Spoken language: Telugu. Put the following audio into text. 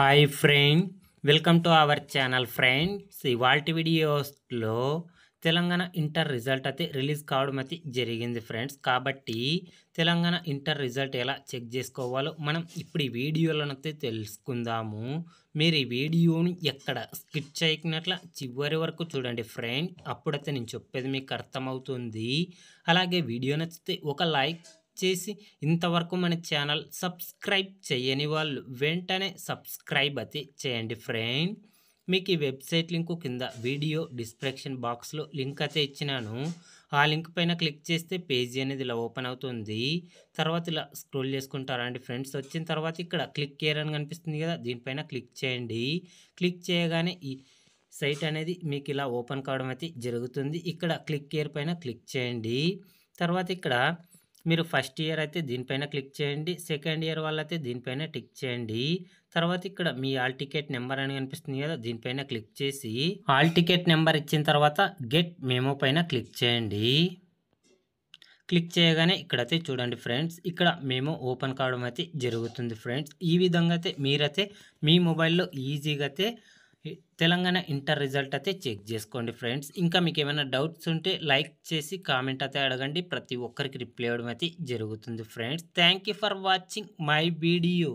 Hi friend, welcome to our channel friends. ఇవాల్టి వీడియోస్లో తెలంగాణ ఇంటర్ రిజల్ట్ అయితే రిలీజ్ కావడం అయితే జరిగింది ఫ్రెండ్స్. కాబట్టి తెలంగాణ ఇంటర్ రిజల్ట్ ఎలా చెక్ చేసుకోవాలో మనం ఇప్పుడు ఈ వీడియోలోనైతే తెలుసుకుందాము. మీరు ఈ వీడియోని ఎక్కడ స్కిప్ చేయకున్నట్ల చివరి వరకు చూడండి ఫ్రెండ్, అప్పుడైతే నేను చెప్పేది మీకు అర్థమవుతుంది. అలాగే వీడియో నచ్చితే ఒక లైక్ చేసి ఇంతవరకు మన ఛానల్ సబ్స్క్రైబ్ చేయని వాళ్ళు వెంటనే సబ్స్క్రైబ్ అయితే చేయండి ఫ్రెండ్. మీకు ఈ వెబ్సైట్ లింకు కింద వీడియో డిస్క్రిప్షన్ బాక్స్లో లింక్ అయితే ఇచ్చినాను. ఆ లింక్ పైన క్లిక్ చేస్తే పేజీ అనేది ఇలా ఓపెన్ అవుతుంది. తర్వాత ఇలా స్క్రోల్ చేసుకుంటారా అండి ఫ్రెండ్స్. వచ్చిన తర్వాత ఇక్కడ క్లిక్ హియర్ అని కనిపిస్తుంది కదా, దీనిపైన క్లిక్ చేయండి. క్లిక్ చేయగానే ఈ సైట్ అనేది మీకు ఇలా ఓపెన్ కావడం అయితే జరుగుతుంది. ఇక్కడ క్లిక్ హియర్ పైన క్లిక్ చేయండి. తర్వాత ఇక్కడ మీరు ఫస్ట్ ఇయర్ అయితే దీనిపైన క్లిక్ చేయండి. సెకండ్ ఇయర్ వాళ్ళైతే దీనిపైన టిక్ చేయండి. తర్వాత ఇక్కడ మీ హాల్ టికెట్ నెంబర్ అని కనిపిస్తుంది కదా, దీనిపైన క్లిక్ చేసి హాల్ టికెట్ నెంబర్ ఇచ్చిన తర్వాత గెట్ మెమో పైన క్లిక్ చేయండి. క్లిక్ చేయగానే ఇక్కడైతే చూడండి ఫ్రెండ్స్, ఇక్కడ మెమో ఓపెన్ కావడం అయితే జరుగుతుంది ఫ్రెండ్స్. ఈ విధంగా అయితే మీరైతే మీ మొబైల్లో ఈజీగా అయితే తెలంగాణ ఇంటర్ రిజల్ట్ అయితే చెక్ చేసుకోండి ఫ్రెండ్స్. ఇంకా మీకు ఏమైనా డౌట్స్ ఉంటే లైక్ చేసి కామెంట్ అయితే అడగండి. ప్రతి ఒక్కరికి రిప్లై ఇవ్వడం అయితే జరుగుతుంది friends. Thank you for watching my video.